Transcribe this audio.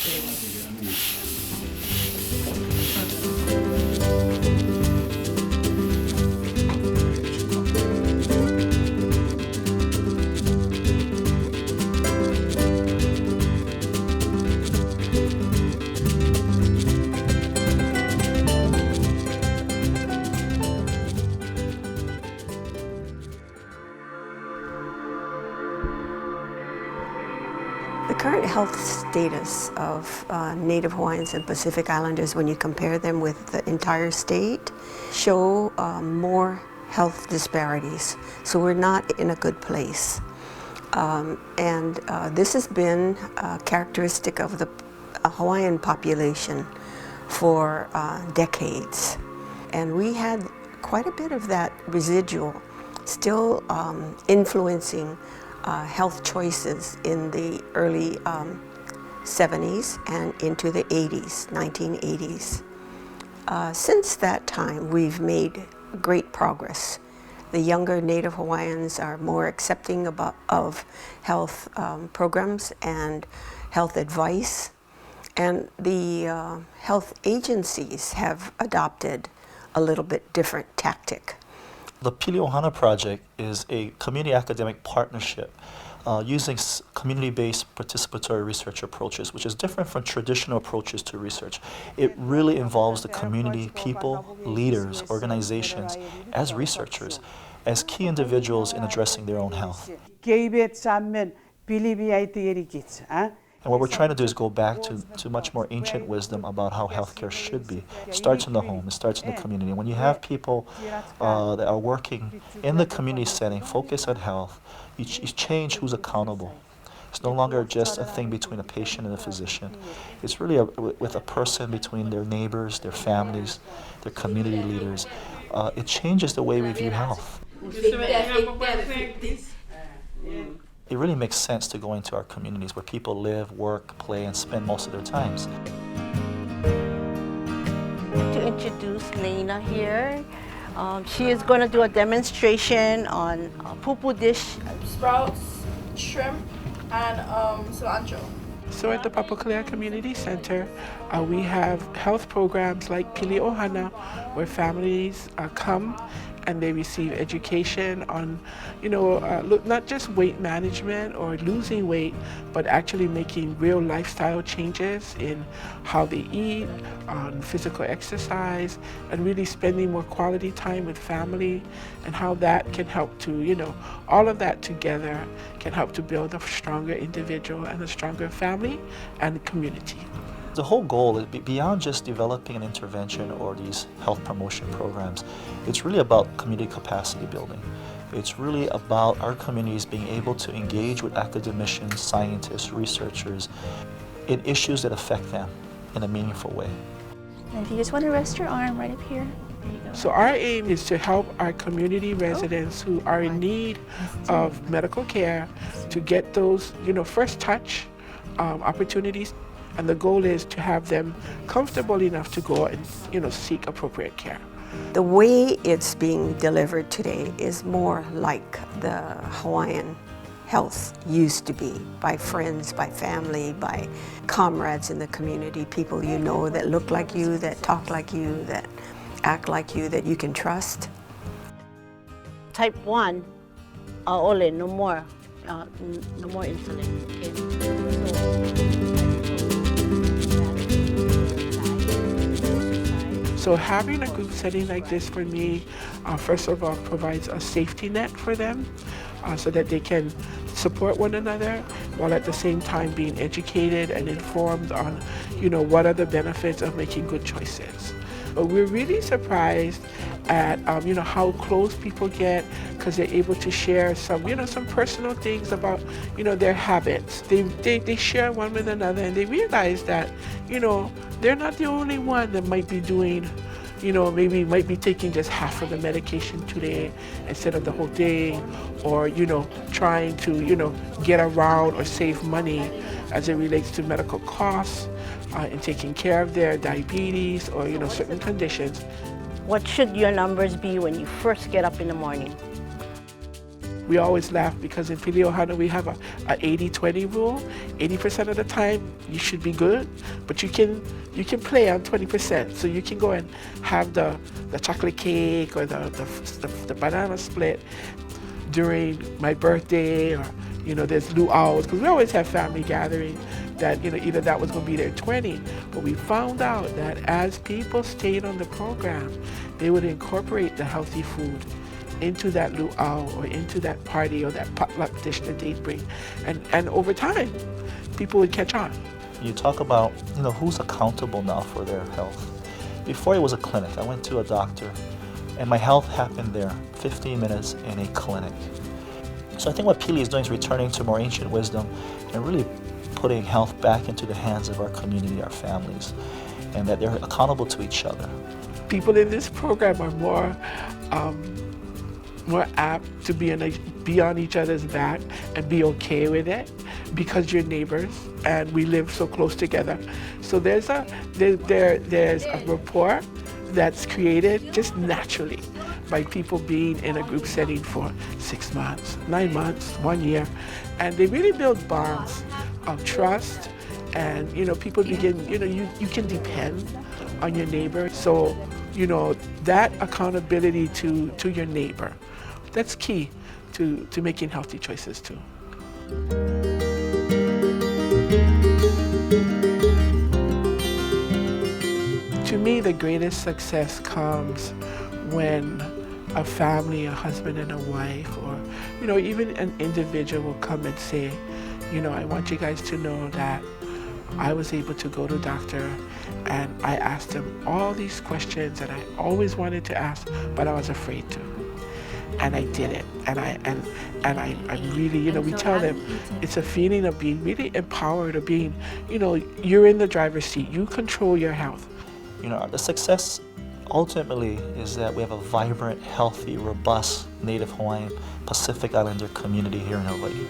The current health status of Native Hawaiians and Pacific Islanders, when you compare them with the entire state, show more health disparities. So we're not in a good place. This has been characteristic of the Hawaiian population for decades. And we had quite a bit of that residual still influencing health choices in the early 70s and into the 80s, 1980s. Since that time, we've made great progress. The younger Native Hawaiians are more accepting of health programs and health advice, and the health agencies have adopted a little bit different tactic. The PILI Ohana project is a community academic partnership using community-based participatory research approaches, which is different from traditional approaches to research. It really involves the community, people, leaders, organizations, as researchers, as key individuals in addressing their own health. And what we're trying to do is go back to much more ancient wisdom about how healthcare should be. It starts in the home, it starts in the community. When you have people that are working in the community setting, focus on health, you change who's accountable. It's no longer just a thing between a patient and a physician. It's really with a person between their neighbors, their families, their community leaders. It changes the way we view health. It really makes sense to go into our communities where people live, work, play, and spend most of their times. To introduce Lena here, she is going to do a demonstration on pupu dish. Sprouts, shrimp, and cilantro. So at the Papakilea Community Center, we have health programs like PILI Ohana, where families come and they receive education on, not just weight management or losing weight, but actually making real lifestyle changes in how they eat, on physical exercise, and really spending more quality time with family, and how that can help to, all of that together can help to build a stronger individual and a stronger family and community. The whole goal is beyond just developing an intervention or these health promotion programs. It's really about community capacity building. It's really about our communities being able to engage with academicians, scientists, researchers in issues that affect them in a meaningful way. And if you just want to rest your arm right up here, there you go. So our aim is to help our community residents who are in need of medical care to get those, first touch opportunities. And the goal is to have them comfortable enough to go and, seek appropriate care. The way it's being delivered today is more like the Hawaiian health used to be, by friends, by family, by comrades in the community, people you know that look like you, that talk like you, that act like you, that you can trust. Type 1, ole, no more insulin. Okay? So having a group setting like this for me, first of all, provides a safety net for them so that they can support one another while at the same time being educated and informed on, what are the benefits of making good choices. But we're really surprised at, how close people get because they're able to share some, some personal things about, their habits. They share one with another and they realize that, they're not the only one that might be doing, maybe might be taking just half of the medication today instead of the whole thing, or, trying to, get around or save money as it relates to medical costs in taking care of their diabetes or, certain conditions. What should your numbers be when you first get up in the morning? We always laugh because in PILI Ohana we have a 80-20 rule. 80% of the time you should be good, but you can play on 20%. So you can go and have the chocolate cake or the banana split during my birthday, or there's luau's, because we always have family gathering that either that was going to be their 20. But we found out that as people stayed on the program, they would incorporate the healthy food into that luau or into that party or that potluck dish that they'd bring, and over time people would catch on. You talk about who's accountable now for their health. Before it was a clinic, I went to a doctor and my health happened there, 15 minutes in a clinic. So I think what PILI is doing is returning to more ancient wisdom and really putting health back into the hands of our community, our families, and that they're accountable to each other. People in this program are more apt to be on each other's back and be okay with it because you're neighbors and we live so close together. So there's a rapport that's created just naturally by people being in a group setting for 6 months, 9 months, 1 year, and they really build bonds of trust, and people begin, you can depend on your neighbor. So that accountability to your neighbor, that's key to making healthy choices too. To me, the greatest success comes when a family, a husband and a wife, or even an individual will come and say, I want you guys to know that I was able to go to a doctor and I asked him all these questions that I always wanted to ask, but I was afraid to. And I did it. And I really, we tell them it's a feeling of being really empowered, of being, you're in the driver's seat. You control your health. The success ultimately is that we have a vibrant, healthy, robust Native Hawaiian Pacific Islander community here in Hawaii.